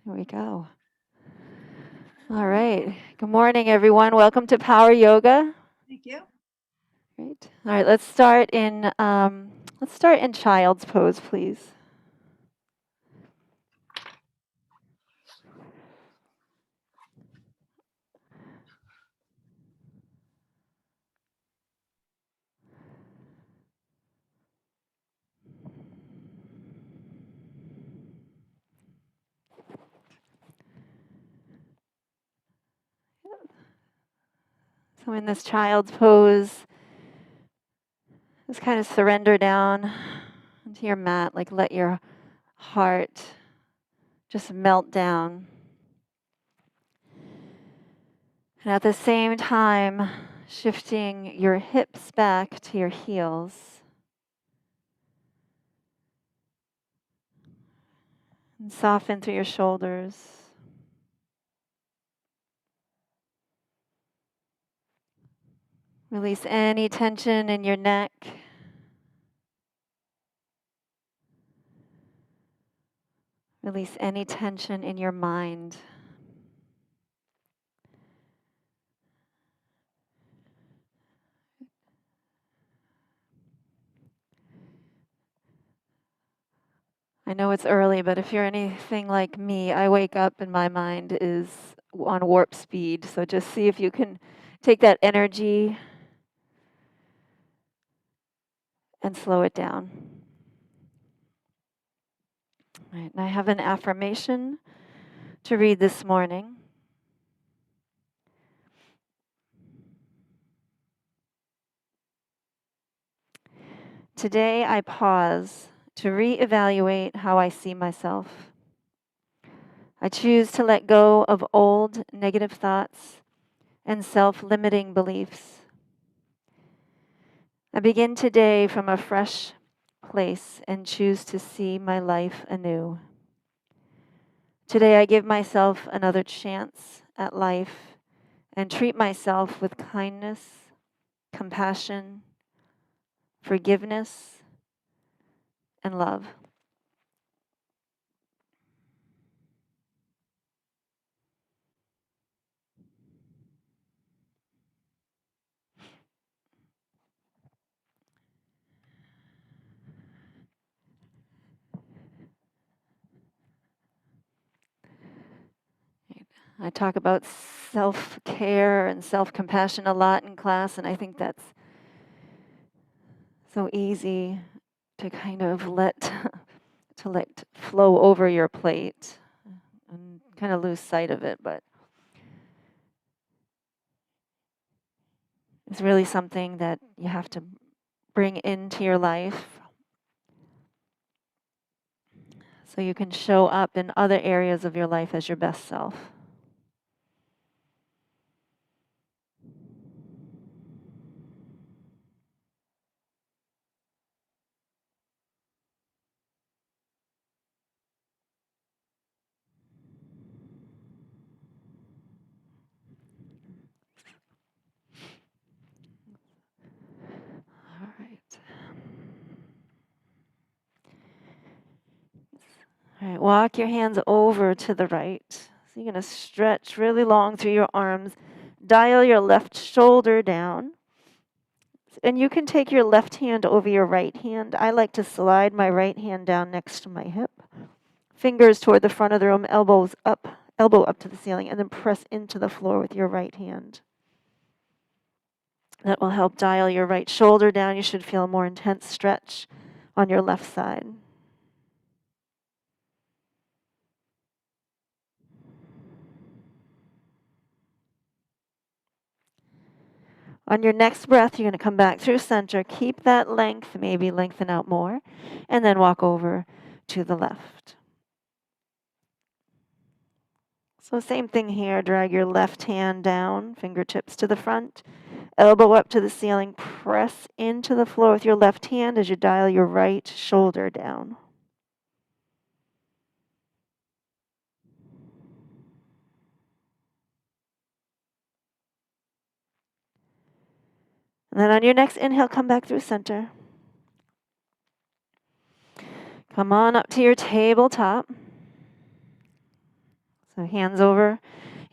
Here we go. All right. Good morning, everyone. Welcome to Power Yoga. Thank you. Great. All right. Let's start in child's pose, please. So in this child's pose, just kind of surrender down into your mat, like let your heart just melt down. And at the same time, shifting your hips back to your heels. And soften through your shoulders. Release any tension in your neck. Release any tension in your mind. I know it's early, but if you're anything like me, I wake up and my mind is on warp speed. So just see if you can take that energy and slow it down. All right, and I have an affirmation to read this morning. Today I pause to reevaluate how I see myself. I choose to let go of old negative thoughts and self-limiting beliefs. I begin today from a fresh place and choose to see my life anew. Today I give myself another chance at life and treat myself with kindness, compassion, forgiveness, and love. I talk about self-care and self-compassion a lot in class, and I think that's so easy to kind of let flow over your plate and kind of lose sight of it, but it's really something that you have to bring into your life so you can show up in other areas of your life as your best self. All right. All right, walk your hands over to the right. So you're going to stretch really long through your arms. Dial your left shoulder down. And you can take your left hand over your right hand. I like to slide my right hand down next to my hip. Fingers toward the front of the room, elbow up to the ceiling, and then press into the floor with your right hand. That will help dial your right shoulder down. You should feel a more intense stretch on your left side. On your next breath, you're going to come back through center. Keep that length, maybe lengthen out more, and then walk over to the left. So same thing here. Drag your left hand down, fingertips to the front, elbow up to the ceiling. Press into the floor with your left hand as you dial your right shoulder down. And then on your next inhale, come back through center. Come on up to your tabletop. So hands over,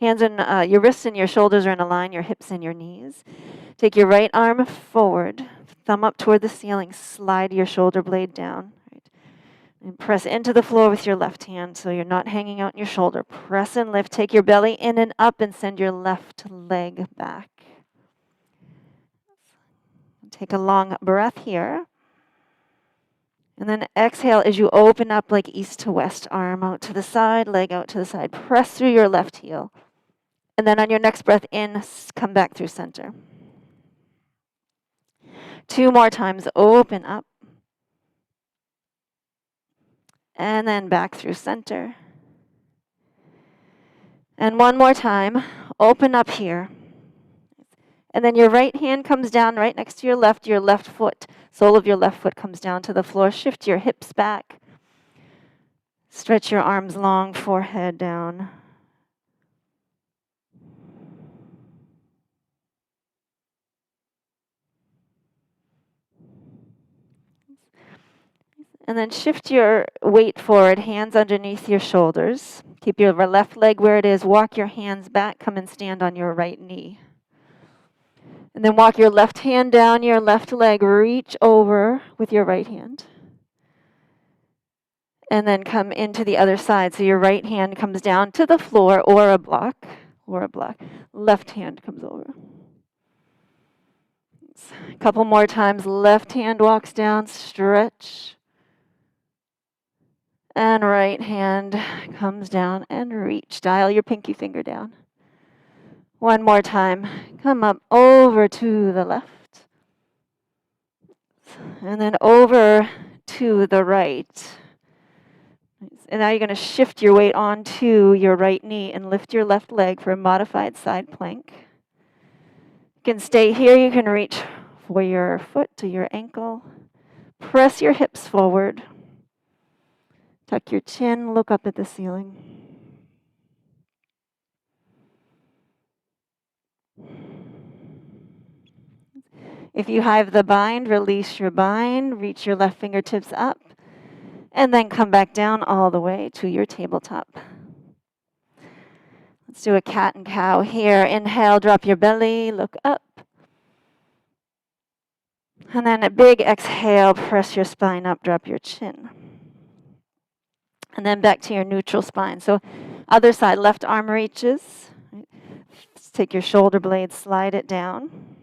hands and your wrists and your shoulders are in a line, your hips and your knees. Take your right arm forward, thumb up toward the ceiling, slide your shoulder blade down. Right? And press into the floor with your left hand so you're not hanging out in your shoulder. Press and lift, take your belly in and up and send your left leg back. Take a long breath here. And then exhale as you open up like east to west, arm out to the side, leg out to the side. Press through your left heel. And then on your next breath in, come back through center. 2 more times, open up. And then back through center. And 1 more time, open up here. And then your right hand comes down right next to your left foot, sole of your left foot comes down to the floor. Shift your hips back. Stretch your arms long, forehead down. And then shift your weight forward, hands underneath your shoulders. Keep your left leg where it is. Walk your hands back. Come and stand on your right knee. And then walk your left hand down your left leg. Reach over with your right hand. And then come into the other side. So your right hand comes down to the floor or a block. Left hand comes over. A couple more times. Left hand walks down. Stretch. And right hand comes down and reach. Dial your pinky finger down. 1 more time. Come up over to the left. And then over to the right. And now you're going to shift your weight onto your right knee and lift your left leg for a modified side plank. You can stay here. You can reach for your foot to your ankle. Press your hips forward. Tuck your chin, look up at the ceiling. If you have the bind, release your bind, reach your left fingertips up, and then come back down all the way to your tabletop. Let's do a cat and cow here. Inhale, drop your belly, look up. And then a big exhale, press your spine up, drop your chin. And then back to your neutral spine. So other side, left arm reaches. Let's take your shoulder blade, slide it down.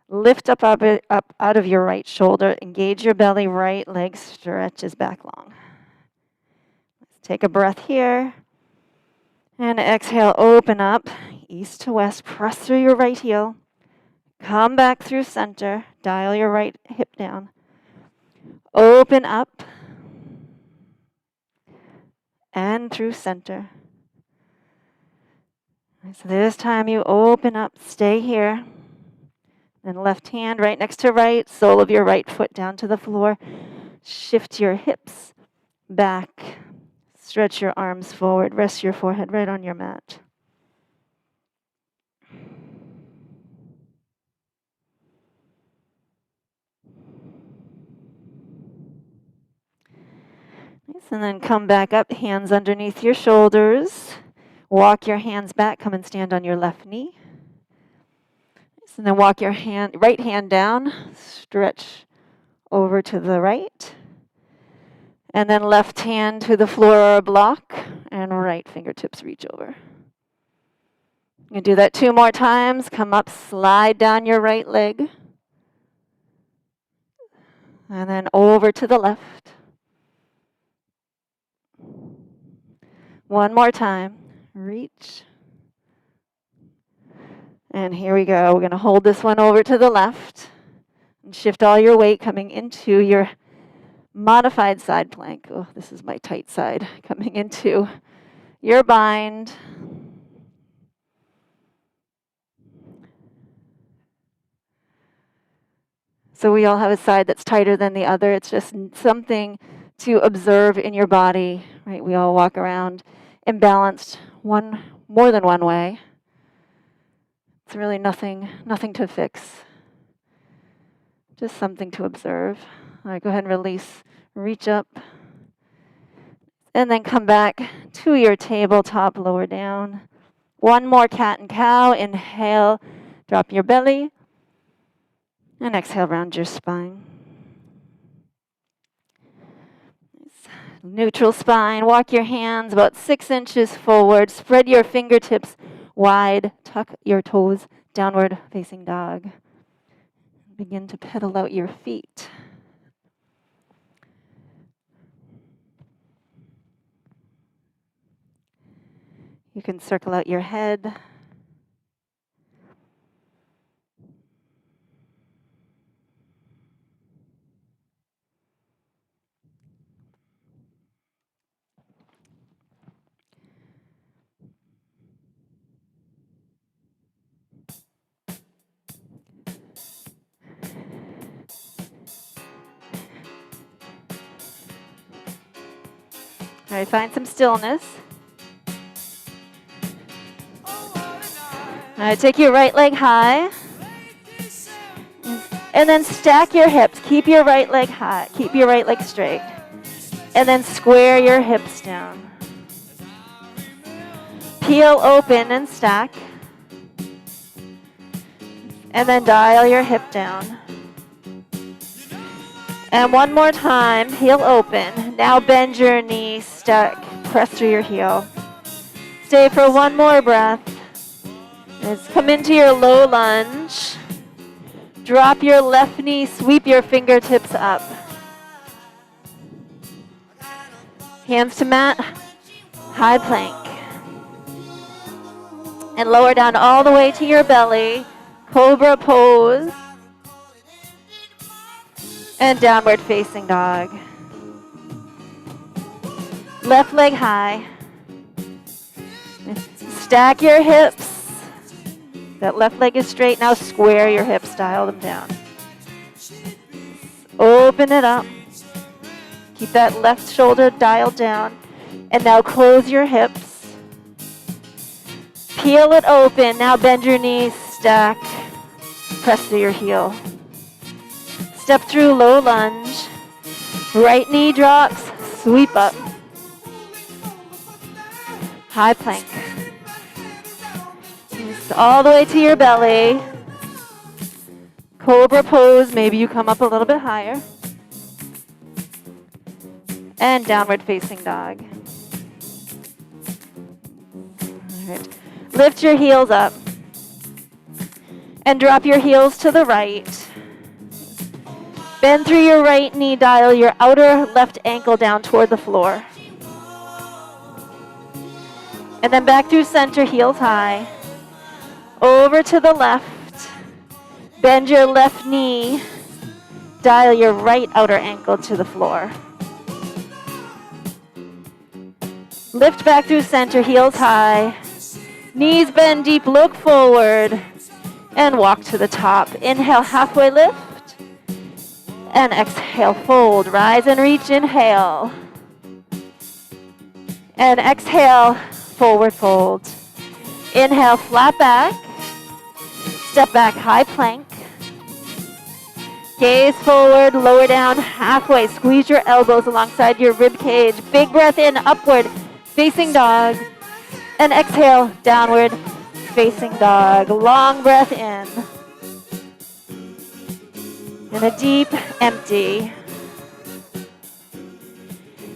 Lift up out of your right shoulder. Engage your belly, right leg stretches back long. Let's take a breath here. And exhale, open up, east to west. Press through your right heel. Come back through center. Dial your right hip down. Open up. And through center. So this time you open up, stay here. And left hand right next to right, sole of your right foot down to the floor. Shift your hips back. Stretch your arms forward. Rest your forehead right on your mat. Nice. And then come back up, hands underneath your shoulders. Walk your hands back. Come and stand on your left knee. And then walk your right hand down, stretch over to the right. And then left hand to the floor or a block, and right fingertips reach over. You can do that 2 more times. Come up, slide down your right leg. And then over to the left. 1 more time. Reach. And here we go. We're going to hold this one over to the left and shift all your weight coming into your modified side plank. Oh, this is my tight side. Coming into your bind. So we all have a side that's tighter than the other. It's just something to observe in your body, right? We all walk around imbalanced more than one way. It's really nothing to fix. Just something to observe. All right, go ahead and release. Reach up. And then come back to your tabletop, lower down. One more cat and cow. Inhale, drop your belly. And exhale, round your spine. Neutral spine. Walk your hands about 6 inches forward. Spread your fingertips wide. Tuck your toes, downward facing dog. Begin to pedal out your feet. You can circle out your head. All right, find some stillness. All right, take your right leg high. And then stack your hips. Keep your right leg high. Keep your right leg straight. And then square your hips down. Peel open and stack. And then dial your hip down. And one more time, heel open. Now bend your knee, stack, press through your heel. Stay for one more breath. Let's come into your low lunge. Drop your left knee, sweep your fingertips up. Hands to mat, high plank. And lower down all the way to your belly, cobra pose. And downward facing dog. Left leg high. Stack your hips. That left leg is straight. Now square your hips, dial them down. Open it up. Keep that left shoulder dialed down. And now close your hips. Peel it open. Now bend your knees, stack. Press through your heel. Step through low lunge. Right knee drops, sweep up. High plank. All the way to your belly. Cobra pose, maybe you come up a little bit higher. And downward facing dog. All right. Lift your heels up. And drop your heels to the right. Bend through your right knee, dial your outer left ankle down toward the floor. And then back through center, heels high. Over to the left. Bend your left knee, dial your right outer ankle to the floor. Lift back through center, heels high. Knees bend deep, look forward. And walk to the top. Inhale, halfway lift. And exhale, fold. Rise and reach, inhale. And exhale, forward fold. Inhale, flat back. Step back, high plank. Gaze forward, lower down, halfway. Squeeze your elbows alongside your rib cage. Big breath in, upward, facing dog. And exhale, downward, facing dog. Long breath in. And a deep empty.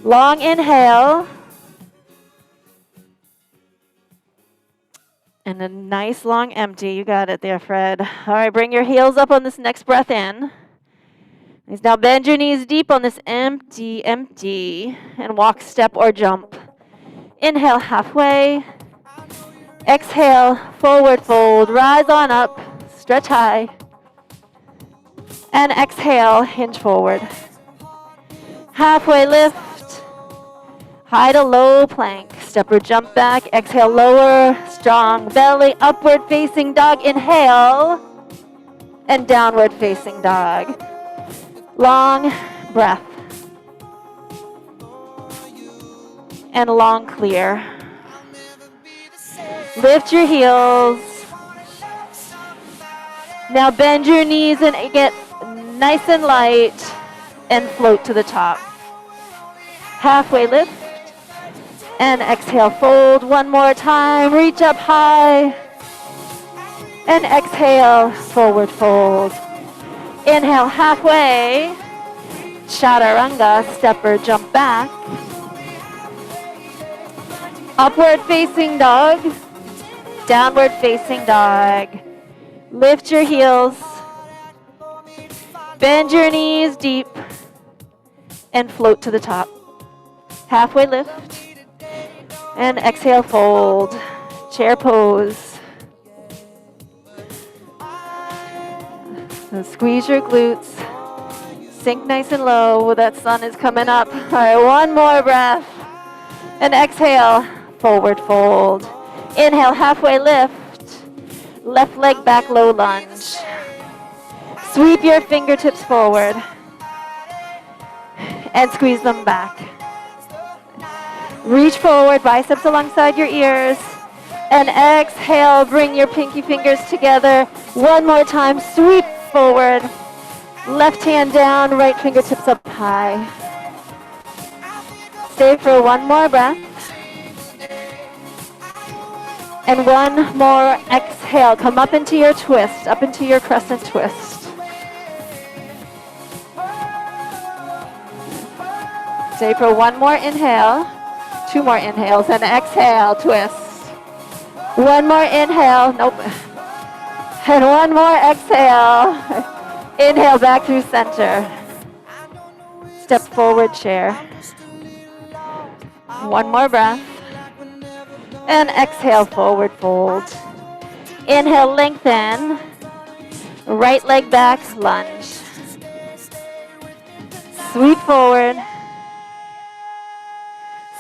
Long inhale. And a nice long empty. You got it there, Fred. All right, bring your heels up on this next breath in. Now bend your knees deep on this empty, empty. And walk, step, or jump. Inhale, halfway. Exhale, forward fold. Rise on up. Stretch high. And exhale, hinge forward. Halfway lift. High to low plank. Step or jump back. Exhale, lower. Strong belly. Upward facing dog. Inhale. And downward facing dog. Long breath. And long clear. Lift your heels. Now bend your knees and get nice and light and float to the top. Halfway lift. And exhale, fold one more time. Reach up high. And exhale, forward fold. Inhale, halfway. Chaturanga, stepper, jump back. Upward facing dog. Downward facing dog. Lift your heels. Bend your knees deep. And float to the top. Halfway lift. And exhale, fold. Chair pose. So squeeze your glutes. Sink nice and low. That sun is coming up. All right, one more breath. And exhale, forward fold. Inhale, halfway lift. Left leg back, low lunge. Sweep your fingertips forward. And squeeze them back. Reach forward, biceps alongside your ears. And exhale, bring your pinky fingers together. One more time, sweep forward. Left hand down, right fingertips up high. Stay for one more breath. And one more exhale. Come up into your twist, up into your crescent twist. Stay for one more inhale. Two more inhales and exhale, twist. One more inhale, nope. And one more exhale. Inhale back through center. Step forward, chair. One more breath. And exhale, forward fold. Inhale, lengthen. Right leg back, lunge. Sweep forward.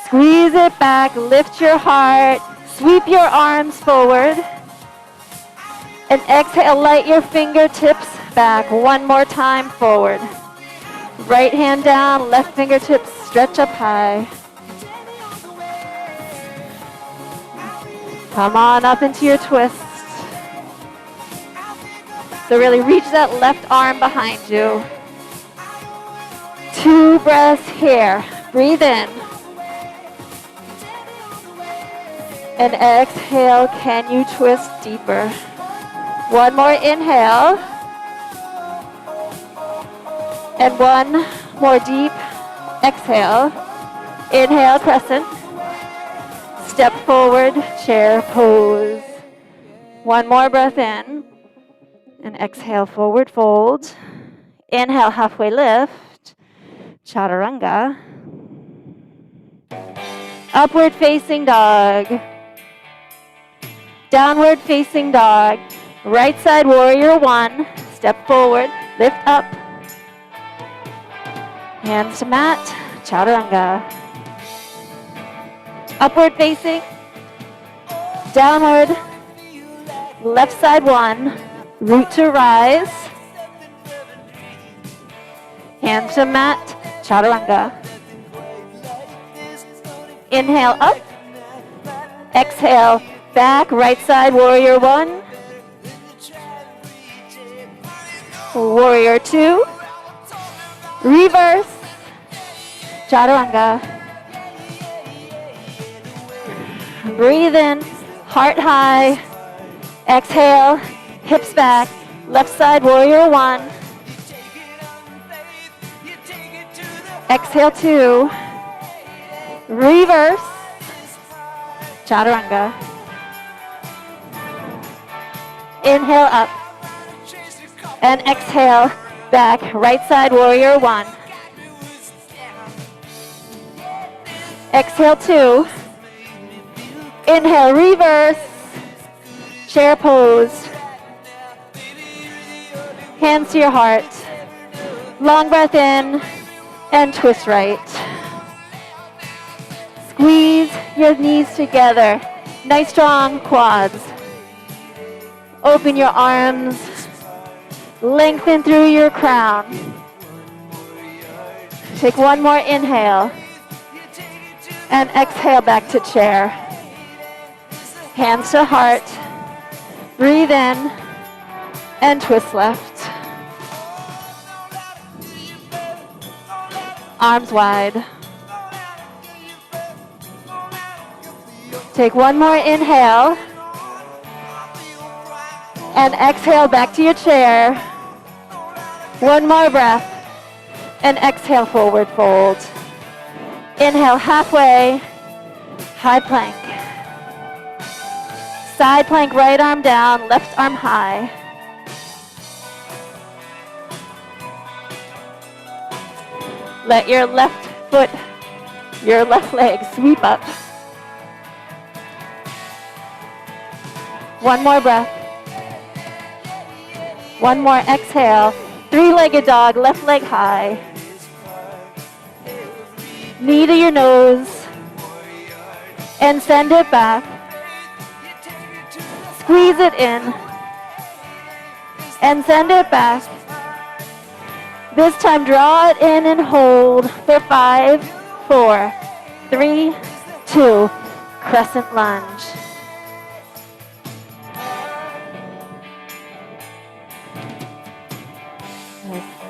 Squeeze it back, lift your heart. Sweep your arms forward. And exhale, light your fingertips back. One more time, forward. Right hand down, left fingertips stretch up high. Come on up into your twist. So really reach that left arm behind you. 2 breaths here. Breathe in. And exhale, can you twist deeper? One more inhale. And one more deep exhale. Inhale, crescent. Step forward, chair pose. One more breath in. And exhale, forward fold. Inhale, halfway lift. Chaturanga. Upward facing dog. Downward facing dog. Right side warrior 1. Step forward, lift up. Hands to mat, chaturanga. Upward facing. Downward. Left side 1. Root to rise. Hands to mat, chaturanga. Inhale up. Exhale. Back, right side, warrior 1. Warrior 2. Reverse. Chaturanga. Breathe in, heart high. Exhale, hips back. Left side, warrior 1. Exhale 2. Reverse. Chaturanga. Inhale up. And exhale back. Right side, warrior 1. Exhale 2. Inhale, reverse. Chair pose. Hands to your heart. Long breath in and twist right. Squeeze your knees together. Nice strong quads. Open your arms. Lengthen through your crown. Take one more inhale. And exhale back to chair. Hands to heart. Breathe in and twist left. Arms wide. Take one more inhale. And exhale back to your chair. One more breath. And exhale, forward fold. Inhale, halfway. High plank. Side plank, right arm down, left arm high. Let your left foot, your left leg sweep up. One more breath. One more exhale. Three-legged dog, left leg high. Knee to your nose. And send it back. Squeeze it in. And send it back. This time, draw it in and hold for 5, 4, 3, 2, crescent lunge.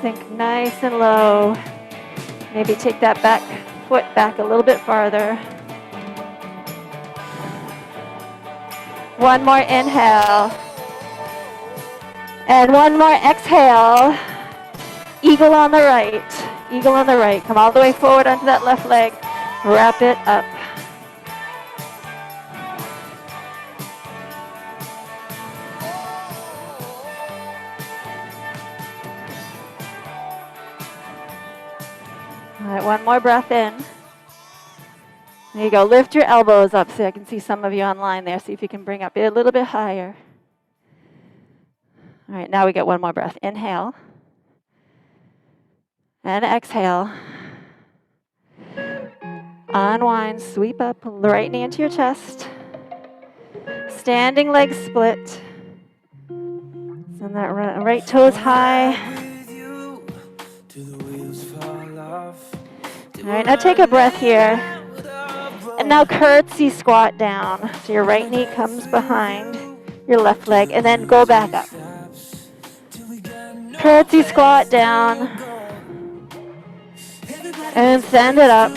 Sink nice and low. Maybe take that back foot back a little bit farther. One more inhale. And one more exhale. Eagle on the right. Eagle on the right. Come all the way forward onto that left leg. Wrap it up. All right, one more breath in. There you go. Lift your elbows up so I can see some of you online there. See if you can bring up a little bit higher. All right, now we get one more breath. Inhale. And exhale. Unwind, sweep up, right knee into your chest. Standing leg split. Send that right toes high. All right, now take a breath here. And now curtsy squat down. So your right knee comes behind your left leg and then go back up. Curtsy squat down. And send it up.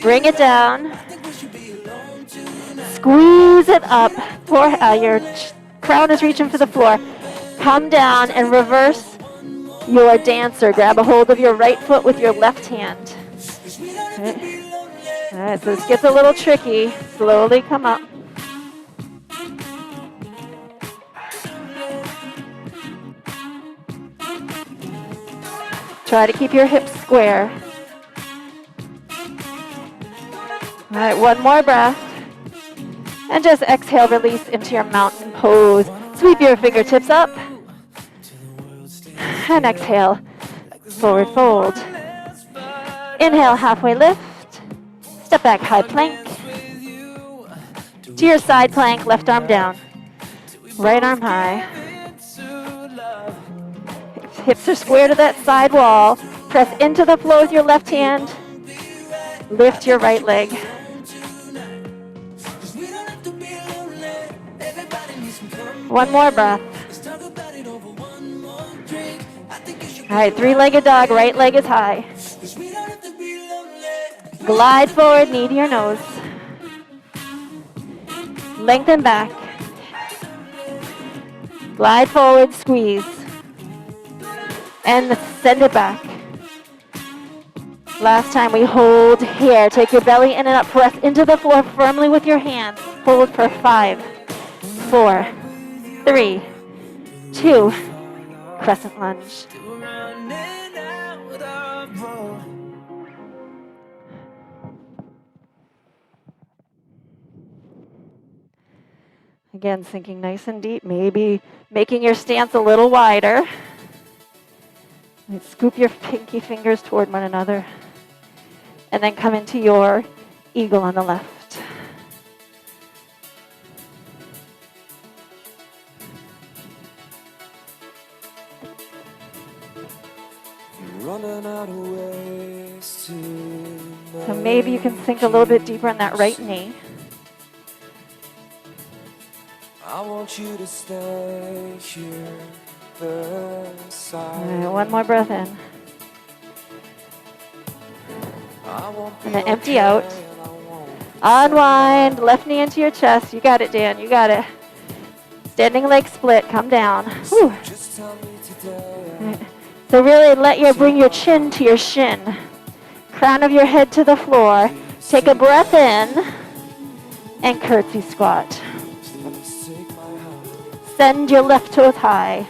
Bring it down. Squeeze it up. Your crown is reaching for the floor. Come down and reverse your dancer. Grab a hold of your right foot with your left hand. All right, so this gets a little tricky. Slowly come up. Try to keep your hips square. All right, one more breath. And just exhale, release into your mountain pose. Sweep your fingertips up. And exhale, forward fold. Inhale, halfway lift. Step back, high plank. To your side plank, left arm down. Right arm high. Hips are square to that side wall. Press into the floor with your left hand. Lift your right leg. One more breath. All right, three-legged dog, right leg is high. Glide forward, knee to your nose. Lengthen back. Glide forward, squeeze. And send it back. Last time we hold here. Take your belly in and up. Press into the floor firmly with your hands. Hold for 5, 4, 3, 2, crescent lunge. Again, sinking nice and deep, maybe making your stance a little wider. Scoop your pinky fingers toward one another. And then come into your eagle on the left. So maybe you can sink a little bit deeper in that right knee. I want you to stay here beside. Right, one more breath in. And then empty out. Unwind, left knee into your chest. You got it, Dan, you got it. Standing leg split, come down. Whew. So really bring your chin to your shin. Crown of your head to the floor. Take a breath in and curtsy squat. Send your left toes high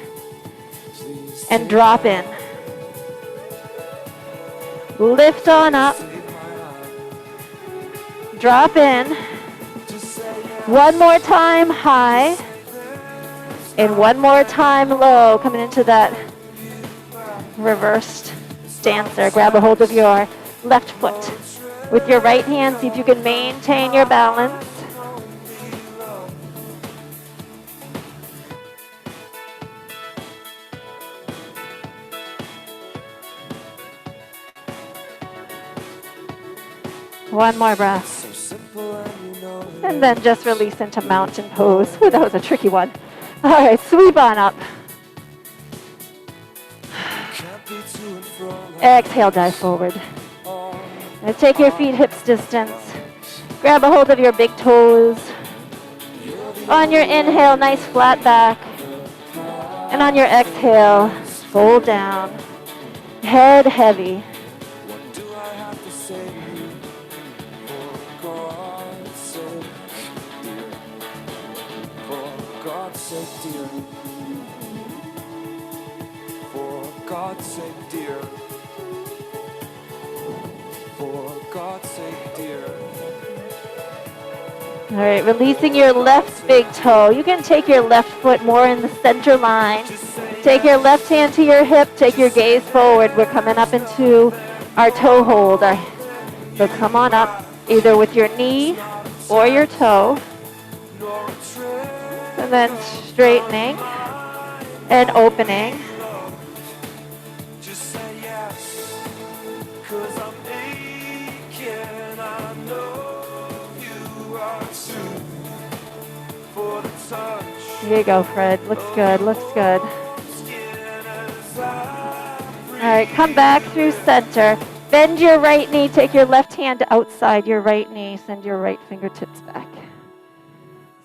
and drop in. Lift on up. Drop in. One more time high. And one more time low. Coming into that reversed stance there. Grab a hold of your left foot. With your right hand, see if you can maintain your balance. One more breath. And then just release into mountain pose. Ooh, that was a tricky one. All right, sweep on up. Exhale, dive forward. Now take your feet hips distance. Grab a hold of your big toes. On your inhale, nice flat back. And on your exhale, fold down. Head heavy. God's sake, dear. For God's sake, dear. All right, releasing your left big toe. You can take your left foot more in the center line. Take your left hand to your hip. Take your gaze forward. We're coming up into our toe hold. So come on up, either with your knee or your toe. And then straightening and opening. Here you go, Fred. Looks good, looks good. All right, come back through center. Bend your right knee. Take your left hand outside your right knee. Send your right fingertips back.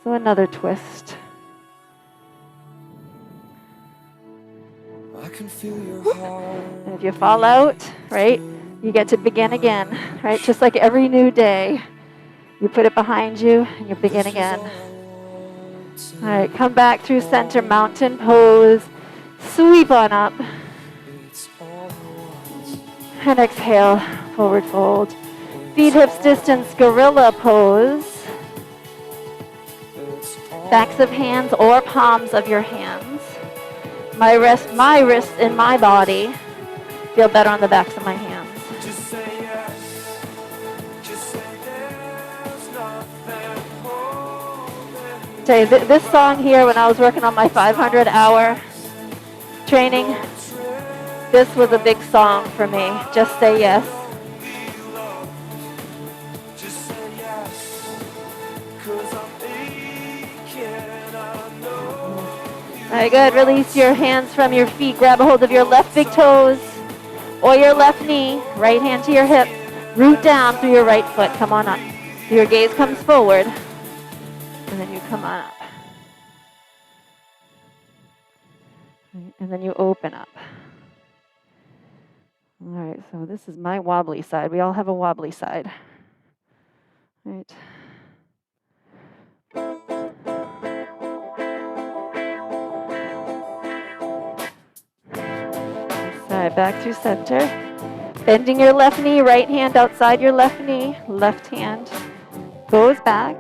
So another twist. I can feel your heart. And if you fall out, right, you get to begin again, right? Just like every new day. You put it behind you and you begin again. All right, come back through center, mountain pose. Sweep on up. And exhale, forward fold. Feet hips distance, gorilla pose. Backs of hands or palms of your hands. My wrist in my body. Feel better on the backs of my hands. Say, this song here, when I was working on my 500-hour training, this was a big song for me. Just say yes. All right, good. Release your hands from your feet. Grab a hold of your left big toes or your left knee. Right hand to your hip. Root down through your right foot. Come on up. Your gaze comes forward. And then you come on up. And then you open up. All right, so this is my wobbly side. We all have a wobbly side. All right. Side back through center. Bending your left knee, right hand outside your left knee. Left hand goes back.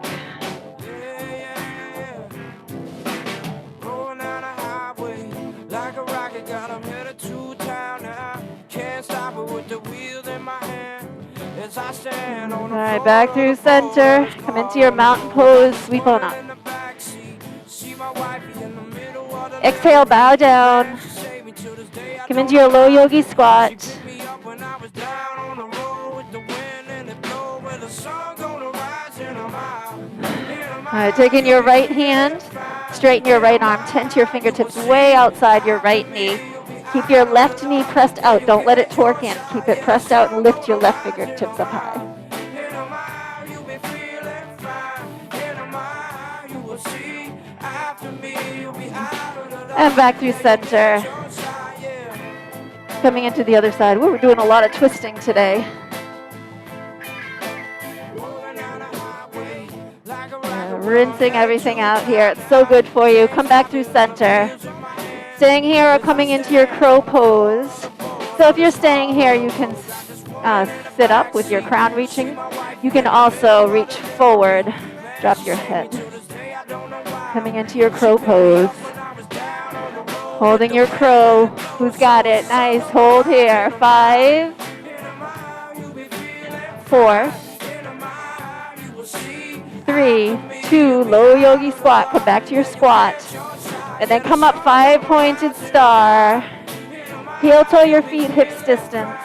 All right, back through center. Come into your mountain pose. Sweep on up. Exhale, bow down. Come into your low yogi squat. All right, taking your right hand, straighten your right arm, tent your fingertips way outside your right knee. Keep your left knee pressed out. Don't let it torque in. Keep it pressed out and lift your left fingertips up high. And back through center. Coming into the other side. Ooh, we're doing a lot of twisting today. Rinsing everything out here. It's so good for you. Come back through center. Staying here or coming into your crow pose. So if you're staying here, you can sit up with your crown reaching. You can also reach forward. Drop your head. Coming into your crow pose. Holding your crow. Who's got it? Nice. Hold here. 5, 4, 3, 2. Low yogi squat. Come back to your squat. And then come up 5-pointed star. Heel toe your feet hips distance.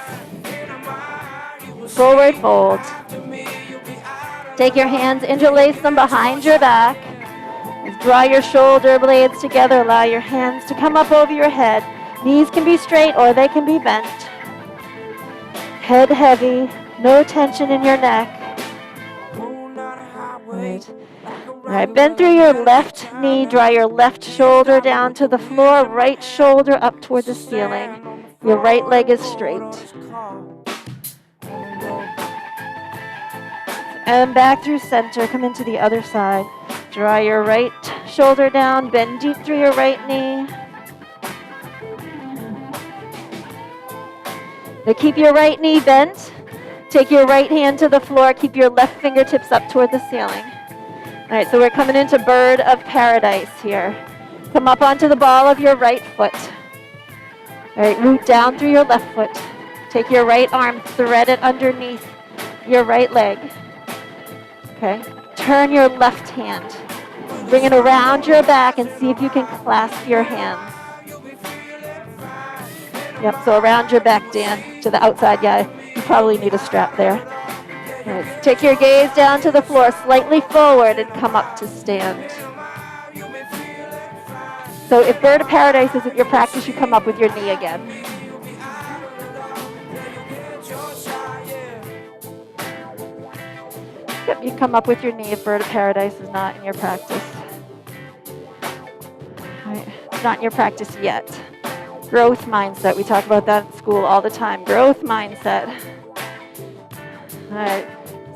Forward fold. Take your hands, interlace them behind your back. Draw your shoulder blades together. Allow your hands to come up over your head. Knees can be straight or they can be bent. Head heavy. No tension in your neck. Right. All right, bend through your left knee. Draw your left shoulder down to the floor. Right shoulder up toward the ceiling. Your right leg is straight. And back through center. Come into the other side. Draw your right shoulder down. Bend deep through your right knee. Now keep your right knee bent. Take your right hand to the floor. Keep your left fingertips up toward the ceiling. All right, so we're coming into bird of paradise here. Come up onto the ball of your right foot. All right, root down through your left foot. Take your right arm, thread it underneath your right leg. Okay, turn your left hand. Bring it around your back and see if you can clasp your hands. Yep, so around your back, Dan, to the outside. Yeah, you probably need a strap there. Right, take your gaze down to the floor, slightly forward, and come up to stand. So if bird of paradise isn't your practice, you come up with your knee again. Yep, you come up with your knee if bird of paradise is not in your practice. Right. It's not in your practice yet. Growth mindset. We talk about that in school all the time. Growth mindset. All right.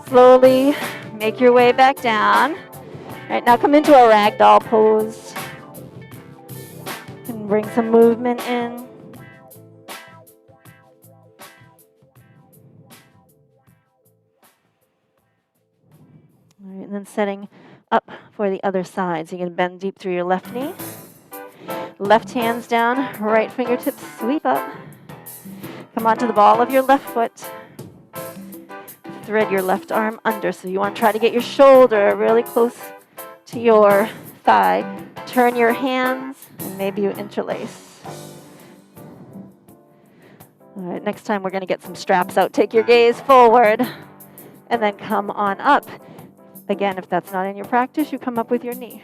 Slowly make your way back down. All right, now come into a ragdoll pose. And bring some movement in. All right, and then setting up for the other side. So you can bend deep through your left knee. Left hands down, right fingertips sweep up. Come onto the ball of your left foot. Thread your left arm under. So you want to try to get your shoulder really close to your thigh. Turn your hands, and maybe you interlace. All right, next time we're going to get some straps out. Take your gaze forward, and then come on up. Again, if that's not in your practice, you come up with your knee.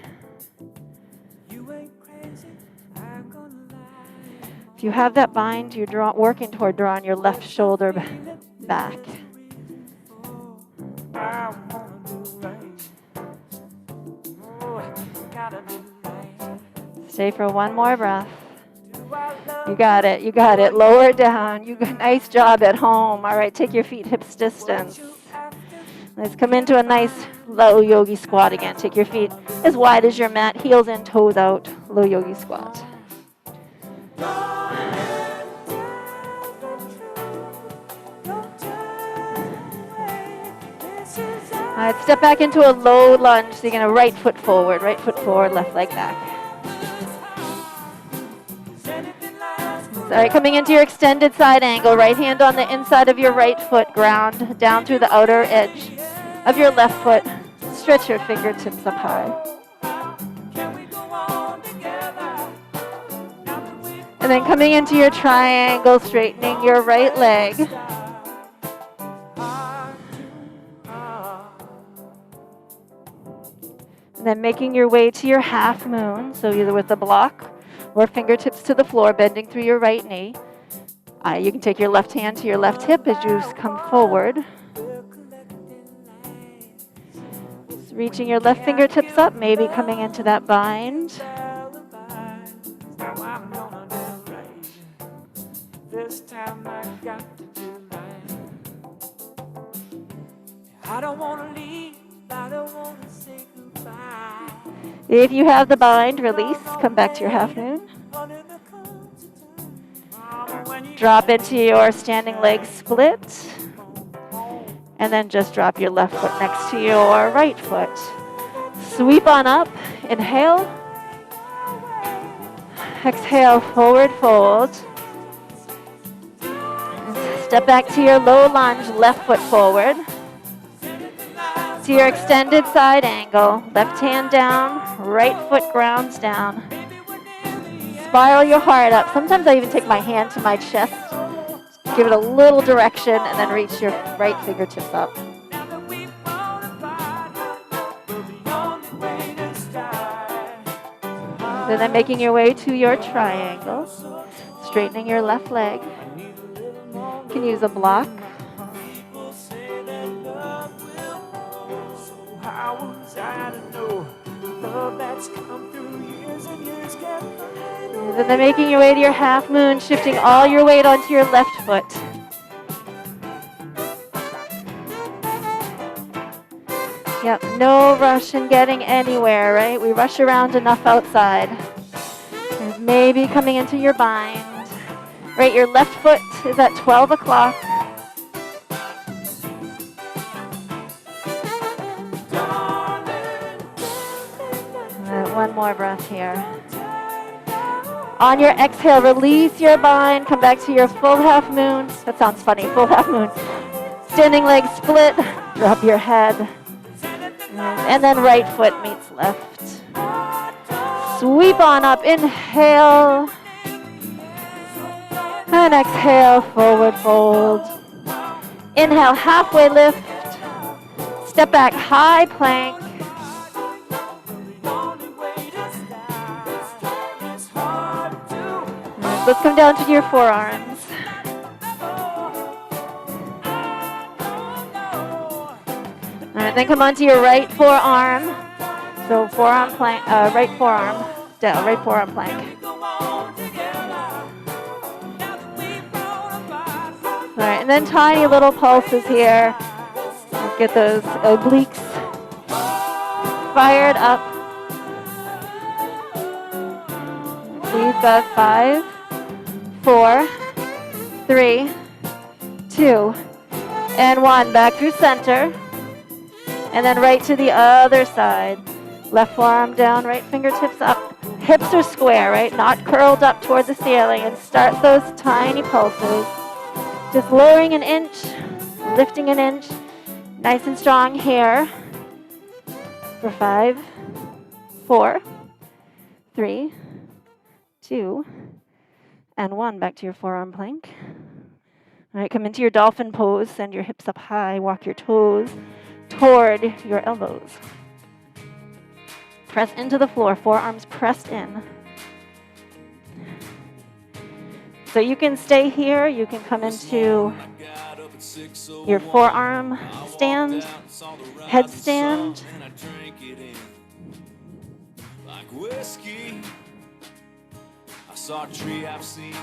If you have that bind, you're working toward drawing your left shoulder back. Stay for one more breath. You got it. You got it. Lower down. You got nice job at home. All right, take your feet hips distance. Let's come into a nice low yogi squat again. Take your feet as wide as your mat, heels in, toes out. Low yogi squat. All right, step back into a low lunge. So you're going to right foot forward, left leg back. All right, coming into your extended side angle. Right hand on the inside of your right foot, ground down through the outer edge of your left foot. Stretch your fingertips up high. And then coming into your triangle, straightening your right leg. And then making your way to your half moon, so either with the block or fingertips to the floor, bending through your right knee. You can take your left hand to your left hip as you come forward. Just reaching your left fingertips up, maybe coming into that bind. this time I got to do right. I don't wanna leave, I don't wanna say goodbye. If you have the bind, release, come back to your half moon. Drop into your standing leg split. And then just drop your left foot next to your right foot. Sweep on up, inhale. Exhale, forward fold. Step back to your low lunge, left foot forward. To your extended side angle, left hand down, right foot grounds down. Spiral your heart up. Sometimes I even take my hand to my chest, give it a little direction, and then reach your right fingertips up. And then making your way to your triangle, straightening your left leg. You can use a block. And then making your way to your half moon, shifting all your weight onto your left foot. Yep, no rush in getting anywhere, right? We rush around enough outside. And maybe coming into your bind. Right, your left foot is at 12 o'clock. One more breath here. On your exhale, release your bind. Come back to your full half moon. That sounds funny, full half moon. Standing leg split. Drop your head. And then right foot meets left. Sweep on up. Inhale. And exhale, forward fold. Inhale, halfway lift. Step back, high plank. Let's come down to your forearms. All right, then come onto your right forearm. So forearm plank, right forearm down, right forearm plank. All right, and then tiny little pulses here. Get those obliques fired up. We've got 5, 4, 3, 2, and 1. Back through center. And then right to the other side. Left forearm down, right fingertips up. Hips are square, right? Not curled up toward the ceiling. And start those tiny pulses. Just lowering an inch, lifting an inch. Nice and strong here. For 5, 4, 3, 2, and 1. Back to your forearm plank. All right, come into your dolphin pose. Send your hips up high. Walk your toes toward your elbows. Press into the floor. Forearms pressed in. So you can stay here. You can come into your forearm stand, headstand. I saw a tree I've seen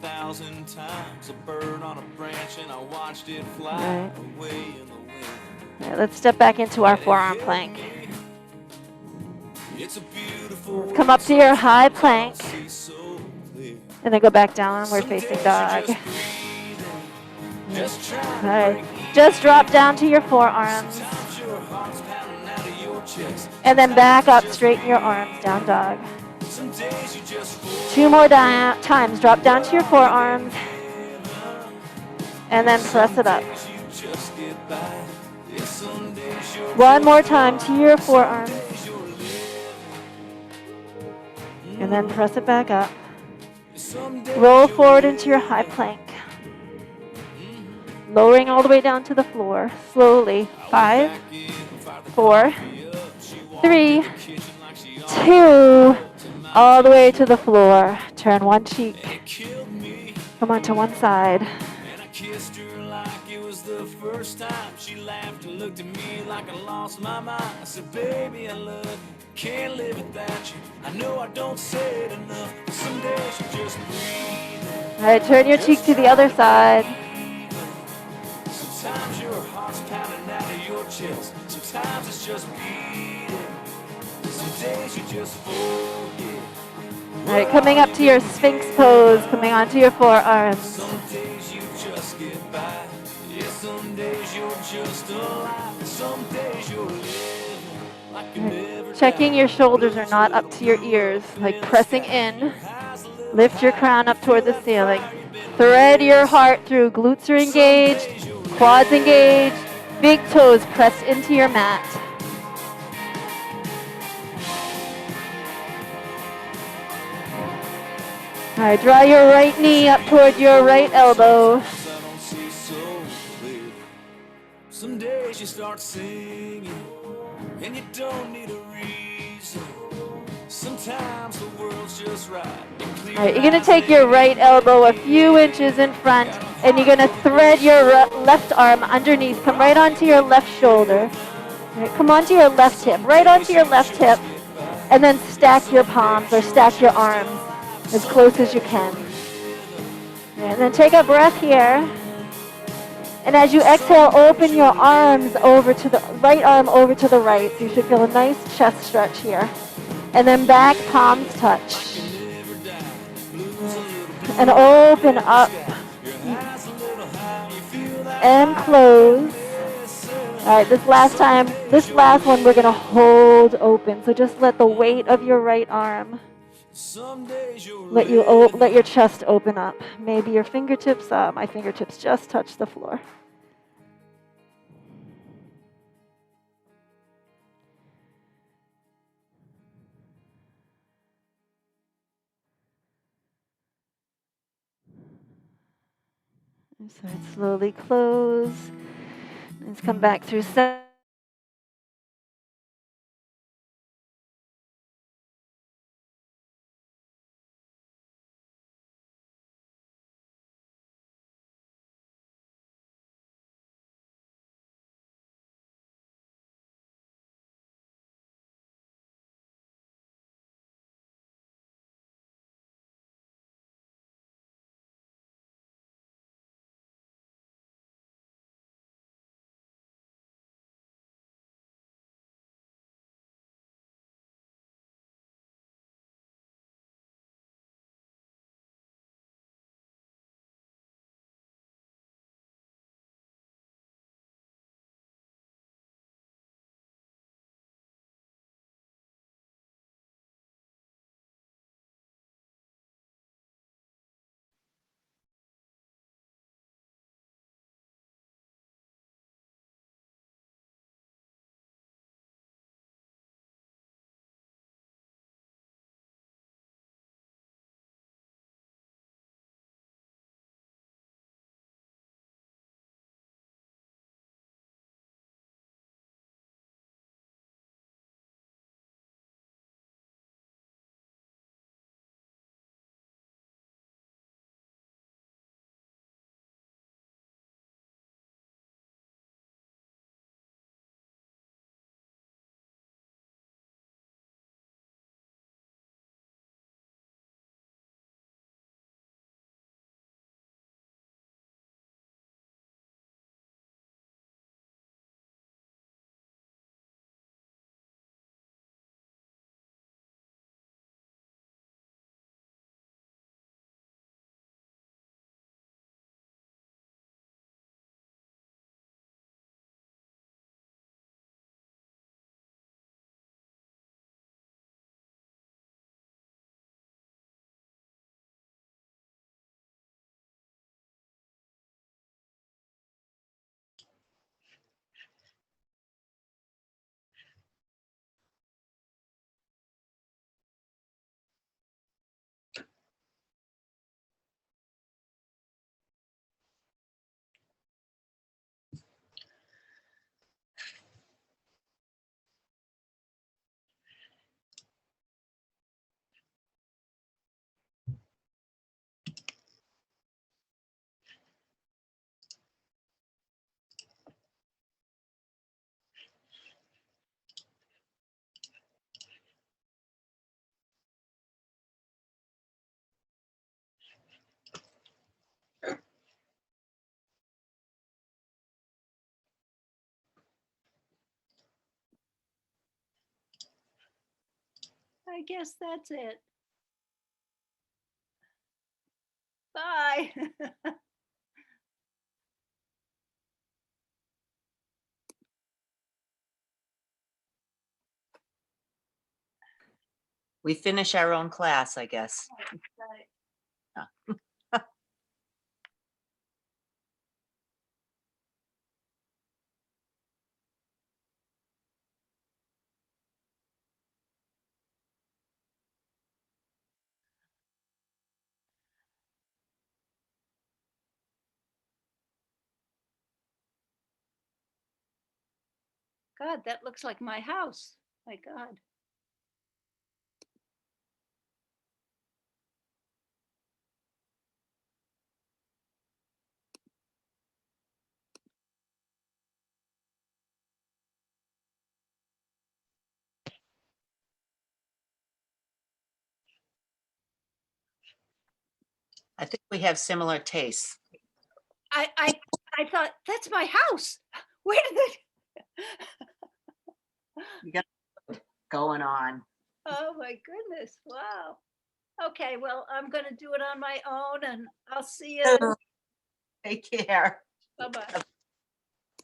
1,000 times, a bird on a branch, and I watched it fly away in the wind. All right, let's step back into our forearm plank. It's a beautiful Let's come up to your high plank, and then go back down. We're facing dog. All right, just drop down to your forearms, and then back up, straighten your arms, down dog. 2 more times. Drop down to your forearms and then press it up. 1 more time to your forearms and then press it back up. Roll forward into your high plank. Lowering all the way down to the floor. Slowly. 5, 4, 3, 2, all the way to the floor. Turn one cheek. Come on to one side. And I kissed her like it was the first time. She laughed and looked at me like I lost my mind. I said, baby, I love you. Can't live without you. I know I don't say it enough, but some days you just breathe in. All right, turn your cheek to the other side. Sometimes your heart's pounding out of your chest. Sometimes it's just beating. Some days you just forget. All right, coming up to your Sphinx pose, coming onto your forearms. Some days you just get by. Yeah, some days you're just alive. Some days you're living like you never Checking your shoulders are not up to your ears, like pressing in. Lift your crown up toward the ceiling. Thread your heart through. Glutes are engaged, quads engaged, big toes pressed into your mat. All right, draw your right knee up toward your right elbow. I don't see so clear. Some days you start singing and you don't need a reason. Sometimes the world's just right. All right, you're going to take your right elbow a few inches in front, and you're going to thread your left arm underneath. Come right onto your left shoulder. All right, come onto your left hip, right onto your left hip, and then stack your palms or stack your arms as close as you can. All right, and then take a breath here. And as you exhale, open your arms over to the right arm over to the right. So you should feel a nice chest stretch here. And then back, palms touch. And open up. And close. All right, this last one we're gonna hold open. So just let the weight of your right arm let your chest open up. Maybe your fingertips, my fingertips just touch the floor. So slowly close. Let's come back through I guess that's it. Bye. We finish our own class, I guess. Right. God, that looks like my house. My God. I think we have similar tastes. I thought that's my house. Where did it? You got going on. Oh my goodness. Wow. Okay, well, I'm gonna do it on my own and I'll see you. Take care. Bye-bye.